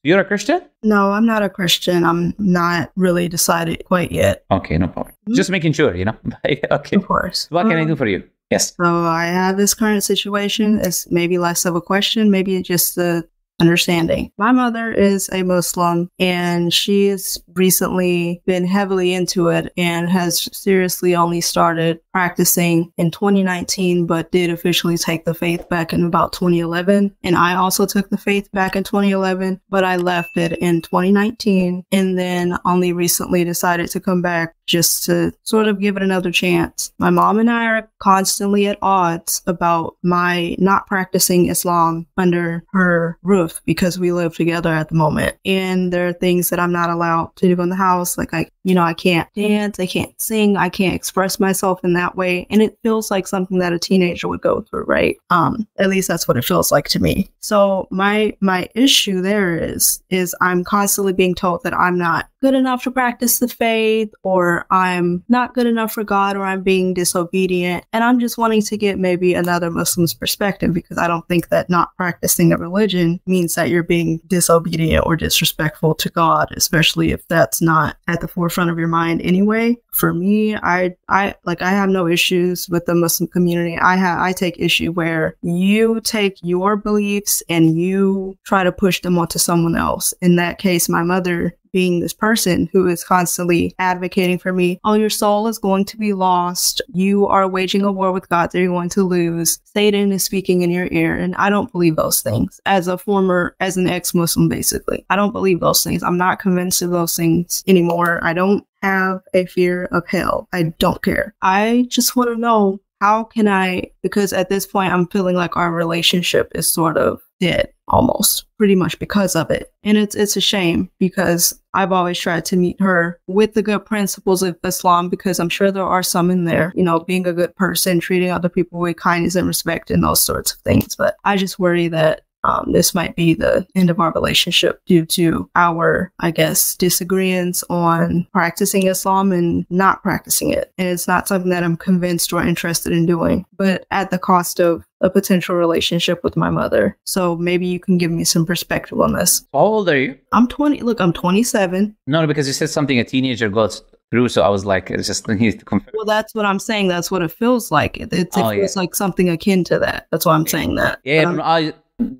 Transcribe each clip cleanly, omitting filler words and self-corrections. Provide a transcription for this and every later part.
You're a Christian? No, I'm not a Christian. I'm not really decided quite yet. Okay, no problem. Just making sure, Okay. Of course. What can I do for you? Yes. So I have this current situation. It's maybe less of a question, maybe just the understanding. My mother is a Muslim and she has recently been heavily into it and has seriously only started practicing in 2019, but did officially take the faith back in about 2011. And I also took the faith back in 2011, but I left it in 2019 and then only recently decided to come back just to sort of give it another chance. My mom and I are constantly at odds about my not practicing Islam under her roof because we live together at the moment. And there are things that I'm not allowed to do in the house. Like I can't dance, I can't sing, I can't express myself in that way. And it feels like something that a teenager would go through, right? At least that's what it feels like to me. So my issue there is I'm constantly being told that I'm not good enough to practice the faith, or I'm not good enough for God, or I'm being disobedient. And I'm just wanting to get maybe another Muslim's perspective, because I don't think that not practicing a religion means that you're being disobedient or disrespectful to God, especially if that's not at the forefront of your mind anyway. For me, I have no issues with the Muslim community. I take issue where you take your beliefs and you try to push them onto someone else. In that case, my mother being this person who is constantly advocating for me, oh, your soul is going to be lost. You are waging a war with God that you're going to lose. Satan is speaking in your ear. And I don't believe those things. As an ex-Muslim, basically, I don't believe those things. I'm not convinced of those things anymore. I don't have a fear of hell. I don't care. I just want to know, how can I, because at this point I'm feeling like our relationship is sort of dead, almost, pretty much because of it. And it's a shame, because I've always tried to meet her with the good principles of Islam, because I'm sure there are some in there, being a good person, treating other people with kindness and respect and those sorts of things. But I just worry that this might be the end of our relationship due to our, I guess, disagreements on practicing Islam and not practicing it. And it's not something that I'm convinced or interested in doing, but at the cost of a potential relationship with my mother. So maybe you can give me some perspective on this. How old are you? I'm 20. Look, I'm 27. No, because you said something a teenager goes through, so I was like, it's just need to confirm. Well, that's what I'm saying. That's what it feels like. It feels like something akin to that. That's why I'm saying that. Yeah,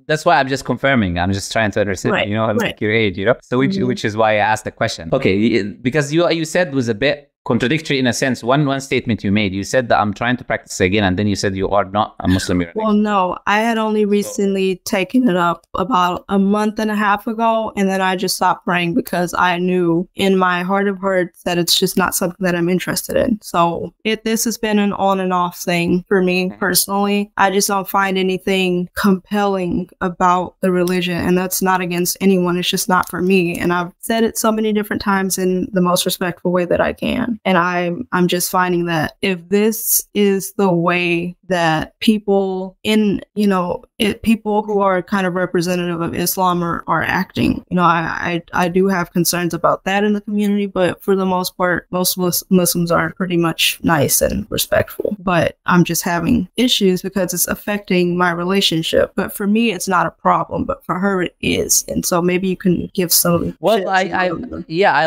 that's why I'm just confirming. I'm just trying to understand, like your age, So which is why I asked the question. Okay, because you said was a bit contradictory in a sense. One statement you made, you said that I'm trying to practice again, and then you said you are not a Muslim. Well, no, I had only recently taken it up about a month and a half ago, and then I just stopped praying because I knew in my heart of hearts that it's just not something that I'm interested in. So this has been an on and off thing for me personally. I just don't find anything compelling about the religion, and that's not against anyone. It's just not for me. And I've said it so many different times in the most respectful way that I can. And I'm just finding that if this is the way that people people who are kind of representative of Islam are acting, I do have concerns about that in the community, but for the most part, most Muslims are pretty much nice and respectful. But I'm just having issues because it's affecting my relationship. But for me, it's not a problem, but for her, it is. And so maybe you can give some. Well, I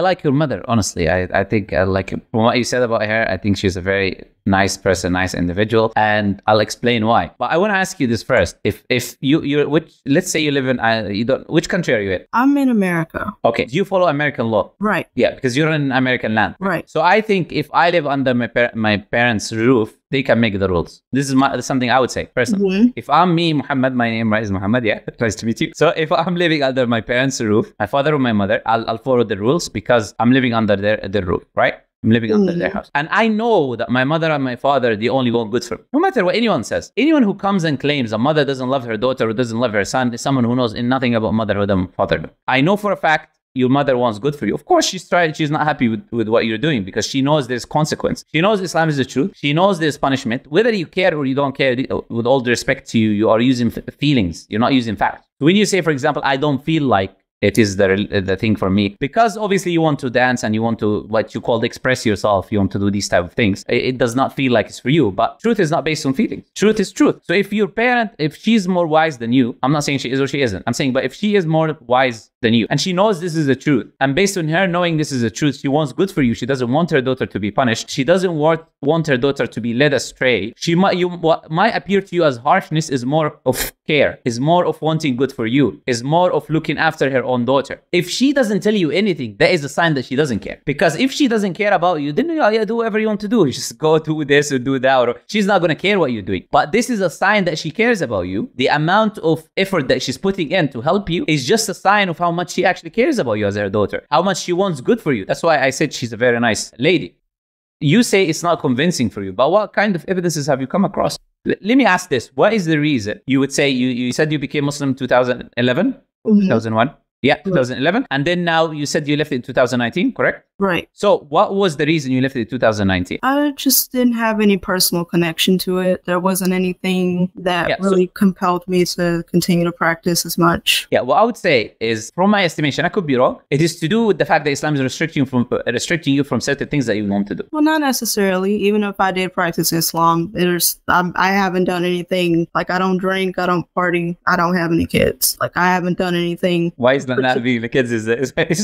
like your mother, honestly. I think from what you said about her, I think she's a very nice person, nice individual, and I'll explain why. But I want to ask you this first: if let's say you live in which country are you in? I'm in America. Okay, do you follow American law? Right. Yeah, because you're in American land. Right. So I think if I live under my parents' roof, they can make the rules. This is something I would say personally. Mm-hmm. If I'm me, Muhammad, my name is Muhammad. Yeah, nice to meet you. So if I'm living under my parents' roof, my father or my mother, I'll follow the rules because I'm living under their roof, right? I'm living under their house. And I know that my mother and my father, they only want good for me. No matter what anyone says. Anyone who comes and claims a mother doesn't love her daughter or doesn't love her son is someone who knows nothing about motherhood and fatherhood. I know for a fact your mother wants good for you. Of course, she's not happy with what you're doing because she knows there's consequence. She knows Islam is the truth. She knows there's punishment. Whether you care or you don't care, with all due respect to you, you are using feelings. You're not using facts. When you say, for example, I don't feel like it is the thing for me, because obviously you want to dance and you want to, what you call, express yourself. You want to do these type of things. It does not feel like it's for you, but truth is not based on feelings. Truth is truth. So if your parent, if she's more wise than you, I'm not saying she is or she isn't, I'm saying, but if she is more wise than you and she knows this is the truth, and based on her knowing this is the truth, she wants good for you. She doesn't want her daughter to be punished. She doesn't want her daughter to be led astray. What might appear to you as harshness is more of care, is more of wanting good for you, is more of looking after her own daughter. If she doesn't tell you anything, that is a sign that she doesn't care. Because if she doesn't care about you, then do whatever you want to do. Just go do this or do that, or she's not going to care what you're doing. But this is a sign that she cares about you. The amount of effort that she's putting in to help you is just a sign of how much she actually cares about you as her daughter, how much she wants good for you. That's why I said she's a very nice lady. You say it's not convincing for you, but what kind of evidences have you come across? Let me ask this. What is the reason you would say, you said you became Muslim in 2011? 2001? Yeah, 2011. And then now you said you left it in 2019, correct? Right. So what was the reason you left it in 2019? I just didn't have any personal connection to it. There wasn't anything that really compelled me to continue to practice as much. Yeah, what I would say is, from my estimation, I could be wrong, it is to do with the fact that Islam is restricting you from certain things that you want to do. Well, not necessarily. Even if I did practice Islam, I haven't done anything. Like, I don't drink, I don't party, I don't have any kids. Like, I haven't done anything. Why is not being the kids is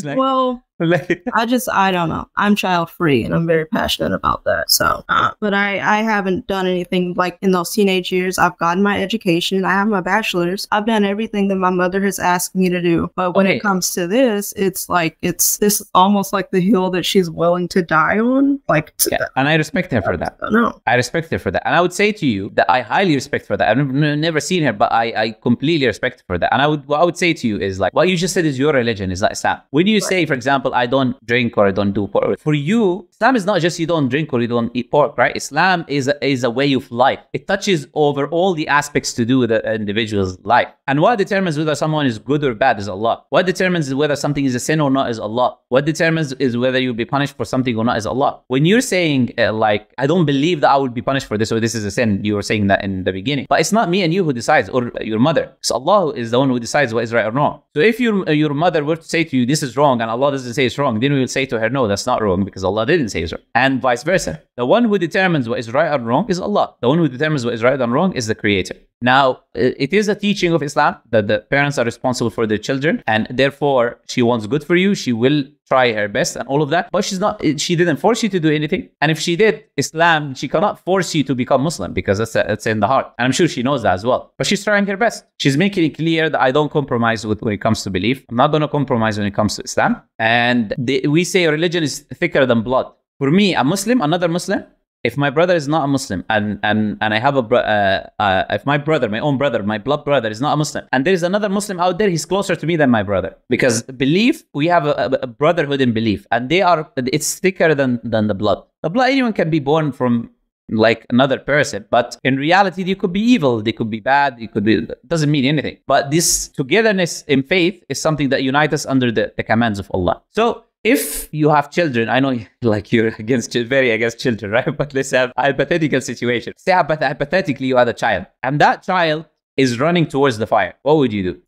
like, well, I don't know. I'm child free and I'm very passionate about that. So, but I haven't done anything like in those teenage years. I've gotten my education. I have my bachelor's. I've done everything that my mother has asked me to do. But when it comes to this, it's like, this is almost like the hill that she's willing to die on. Like, and I respect her for that. No, I respect her for that. And I would say to you that I highly respect for that. I've never seen her, but I completely respect her for that. And what I would say to you is, like, what you just said is your religion, is not Islam. When you say, for example, I don't drink or I don't do pork, for you, Islam is not just you don't drink or you don't eat pork, right? Islam is a way of life. It touches over all the aspects to do with the individual's life. And what determines whether someone is good or bad is Allah. What determines whether something is a sin or not is Allah. What determines is whether you'll be punished for something or not is Allah. When you're saying, like, I don't believe that I would be punished for this or this is a sin, you were saying that in the beginning. But it's not me and you who decides, or your mother. It's Allah is the one who decides what is right or wrong. So if your mother were to say to you, this is wrong, and Allah doesn't say it's wrong, then we will say to her, no, that's not wrong, because Allah didn't say it's wrong. And vice versa. The one who determines what is right or wrong is Allah. The one who determines what is right and wrong is the Creator. Now, it is a teaching of Islam that the parents are responsible for their children, and therefore she wants good for you. She will try her best and all of that, but she didn't force you to do anything. And if she did, Islam, she cannot force you to become Muslim, because that's in the heart. And I'm sure she knows that as well. But she's trying her best. She's making it clear that I don't compromise when it comes to belief. I'm not going to compromise when it comes to Islam. And we say religion is thicker than blood. For me, a Muslim, another Muslim, if my brother is not a Muslim, and I have if my brother, my own brother, my blood brother is not a Muslim, and there is another Muslim out there, he's closer to me than my brother. Because belief, we have a brotherhood in belief, and it's thicker than the blood. The blood, anyone can be born from like another person, but in reality, they could be evil, they could be bad, it doesn't mean anything. But this togetherness in faith is something that unites us under the commands of Allah. So, if you have children, I know like you're very against children, right? But let's have a hypothetical situation. Say hypothetically you had a child, and that child is running towards the fire. What would you do?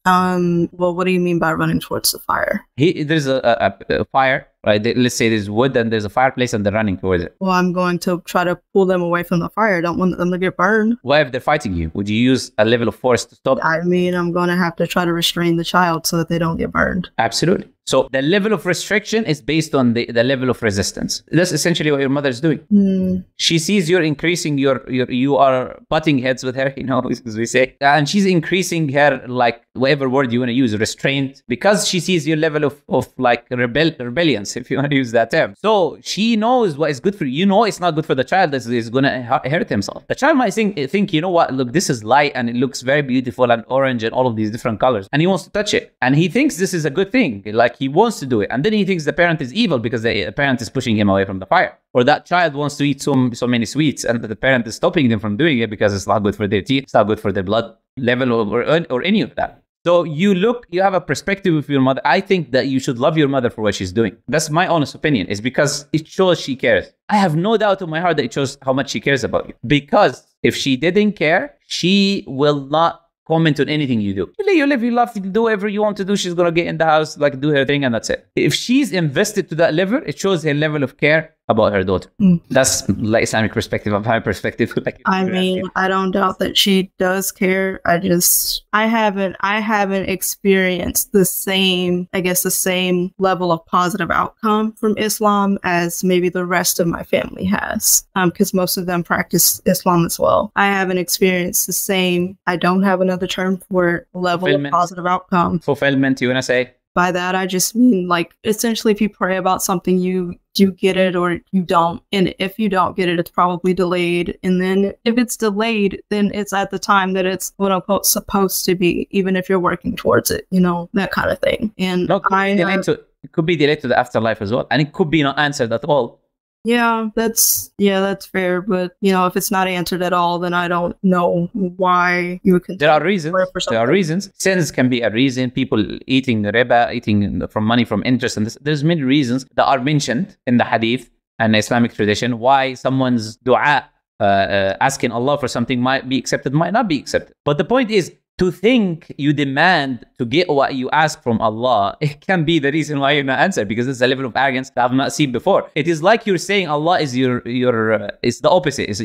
Well, what do you mean by running towards the fire? There's a fire, right? Let's say there's wood and there's a fireplace and they're running towards it. Well, I'm going to try to pull them away from the fire. I don't want them to get burned. What if they're fighting you? Would you use a level of force to stop? I mean, I'm going to have to try to restrain the child so that they don't get burned. Absolutely. So the level of restriction is based on the level of resistance. That's essentially what your mother is doing. She sees you're increasing you are butting heads with her, as we say. And she's increasing her, like, whatever word you want to use, restraint, because she sees your level of like rebellions, if you want to use that term. So she knows what is good for you. It's not good for the child that is going to hurt himself. The child might think, you know what, look, this is light and it looks very beautiful and orange and all of these different colors. And he wants to touch it. And he thinks this is a good thing. Like, he wants to do it. And then he thinks the parent is evil because the parent is pushing him away from the fire. Or that child wants to eat so many sweets and the parent is stopping them from doing it because it's not good for their teeth, it's not good for their blood level or any of that. So you have a perspective of your mother. I think that you should love your mother for what she's doing. That's my honest opinion. It's because it shows she cares. I have no doubt in my heart that it shows how much she cares about you. Because if she didn't care, she will not comment on anything you do. You live, you love, you do whatever you want to do. She's gonna get in the house, like do her thing, and that's it. If she's invested to that level, it shows her level of care about her daughter. That's like Islamic perspective of my perspective. Like, I mean, I don't doubt that she does care. I haven't experienced the same, I guess, the same level of positive outcome from Islam as maybe the rest of my family has, because most of them practice Islam as well. I haven't experienced the same. I don't have another term for level of positive outcome. Fulfillment, you wanna say? By that, I just mean, like, essentially, if you pray about something, you get it or you don't. And if you don't get it, it's probably delayed. And then if it's delayed, then it's at the time that it's, quote unquote, supposed to be, even if you're working towards it, you know, that kind of thing. And it could be delayed to the afterlife as well. And it could be not answered at all. Yeah, that's fair. But, you know, if it's not answered at all, then I don't know why you would continue. There are reasons. There are reasons. Sins can be a reason. People eating riba, eating from money from interest. And there's many reasons that are mentioned in the hadith and the Islamic tradition why someone's dua, asking Allah for something, might be accepted, might not be accepted. But the point is, to think you demand to get what you ask from Allah, it can be the reason why you're not answered, because it's a level of arrogance that I've not seen before. It is like you're saying Allah is it's the opposite. It's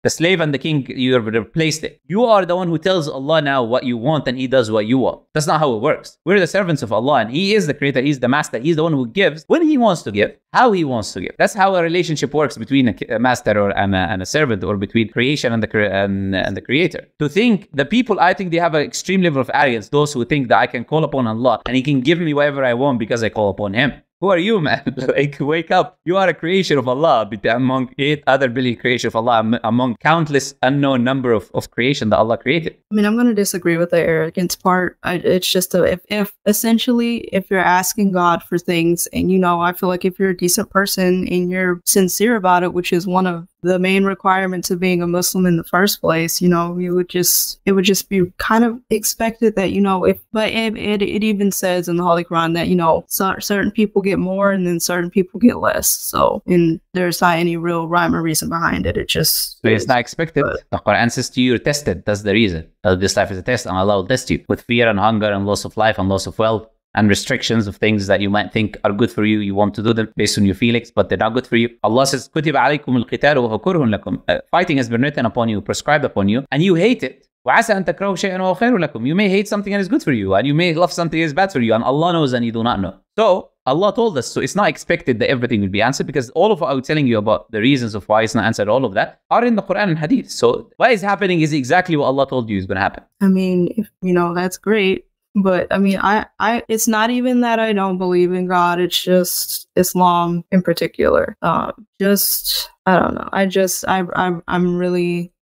the slave and the king, you replaced it. You are the one who tells Allah now what you want, and He does what you want. That's not how it works. We're the servants of Allah, and He is the creator. He's the master. He's the one who gives when He wants to give, how He wants to give. That's how a relationship works between a master and a servant, or between creation and the creator. To think, the people, I think they have an extreme level of arrogance, those who think that I can call upon Allah and He can give me whatever I want because I call upon Him. Who are you, man? Like, wake up. You are a creation of Allah among 8 other billion creation of Allah, among countless unknown number of creation that Allah created. I mean, I'm going to disagree with the arrogance part. It's just if essentially, if you're asking God for things, and, you know, I feel like if you're a decent person and you're sincere about it, which is one of the main requirements of being a Muslim in the first place, you know, it would just be kind of expected that, you know, it even says in the Holy Quran that, you know, certain people get more and then certain people get less. So, and there's not any real rhyme or reason behind it. It just, so it's not expected. The Quran says to you, you're tested. That's the reason. This life is a test, and Allah will test you with fear and hunger and loss of life and loss of wealth and restrictions of things that you might think are good for you. You want to do them based on your feelings, but they're not good for you. Allah says, كُتِبَ عَلَيْكُمُ الْقِتَالُ وَهُوَ كُرْهٌ لَكُمْ. Fighting has been written upon you, prescribed upon you, and you hate it. وَعَسَىٰ أَن تَكْرَهُوا شَيْئًا وَهُوَ خَيْرٌ لَكُمْ. You may hate something and it's good for you, and you may love something that is bad for you, and Allah knows and you do not know. So Allah told us, so it's not expected that everything will be answered, because all of what I was telling you about the reasons of why it's not answered, all of that are in the Quran and Hadith. So what is happening is exactly what Allah told you is going to happen. I mean, if, you know, that's great. But I mean, it's not even that I don't believe in God. It's just Islam in particular. I don't know.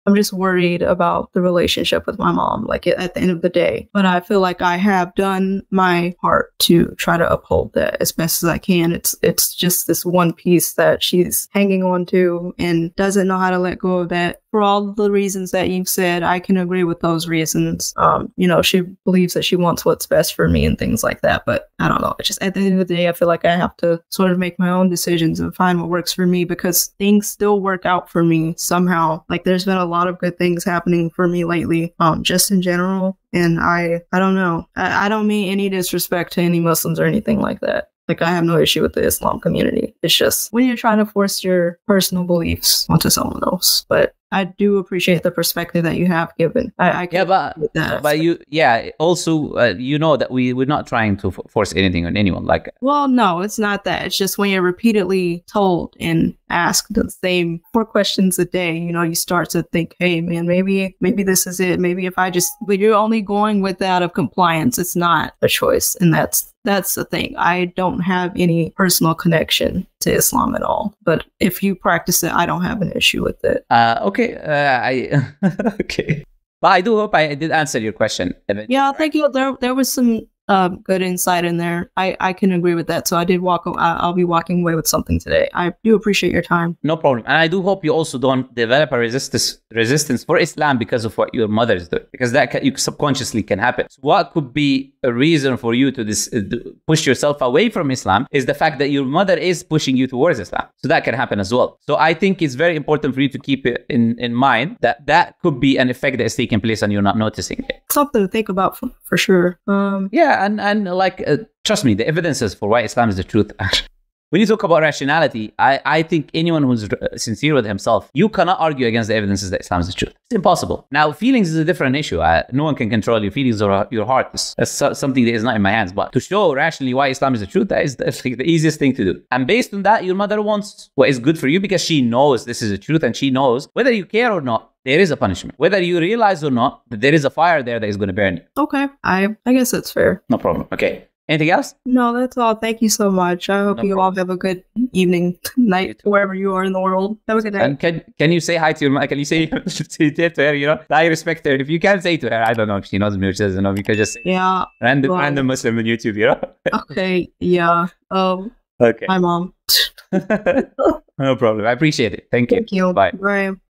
I'm just worried about the relationship with my mom, like at the end of the day. But I feel like I have done my part to try to uphold that as best as I can. It's just this one piece that she's hanging on to and doesn't know how to let go of that. For all the reasons that you've said, I can agree with those reasons. You know, she believes that she wants what's best for me and things like that. But I don't know. It's just at the end of the day, I feel like I have to sort of make my own decisions and find what works for me, because things still work out for me somehow. Like, there's been a lot of good things happening for me lately, just in general. And I don't know. I don't mean any disrespect to any Muslims or anything like that. Like, I have no issue with the Islam community. It's just when you're trying to force your personal beliefs onto someone else. But I do appreciate the perspective that you have given. But you, also, you know that we're not trying to force anything on anyone. Like, well, no, it's not that. It's just when you're repeatedly told and asked the same 4 questions a day, you know, you start to think, hey, man, maybe this is it. Maybe but you're only going with that of compliance. It's not a choice. And that's the thing. I don't have any personal connection to Islam at all. But if you practice it, I don't have an issue with it. Okay. Okay. But I do hope I did answer your question, Evan. Yeah, thank you. There was some good insight in there. I can agree with that. So I did I'll be walking away with something today. I do appreciate your time. No problem. And I do hope you also don't develop a resistance for Islam because of what your mother is doing, because that you subconsciously can happen. So what could be a reason for you to push yourself away from Islam is the fact that your mother is pushing you towards Islam. So that can happen as well. So I think it's very important for you to keep it in mind that that could be an effect that is taking place and you're not noticing it. Something to think about for sure. Yeah, and like, trust me, the evidences for why Islam is the truth. When you talk about rationality, I think anyone who's sincere with himself, you cannot argue against the evidences that Islam is the truth. It's impossible. Now, feelings is a different issue. No one can control your feelings or your heart. That's something that is not in my hands. But to show rationally why Islam is the truth, that's like the easiest thing to do. And based on that, your mother wants what is good for you because she knows this is the truth, and she knows whether you care or not, there is a punishment. Whether you realize or not, that there is a fire there that is going to burn you. Okay. I guess that's fair. No problem. Okay. Anything else? No, that's all. Thank you so much. I hope you all have a good evening, night, wherever you are in the world. Have a good day. And can you say hi to your mom? Can you say to her, you know, I respect her. If you can't say to her, I don't know if she knows me or she doesn't know, you can just say random Muslim on YouTube, you know? Okay, yeah. Okay. Hi, Mom. No problem. I appreciate it. Thank you. Thank you. Bye. Bye.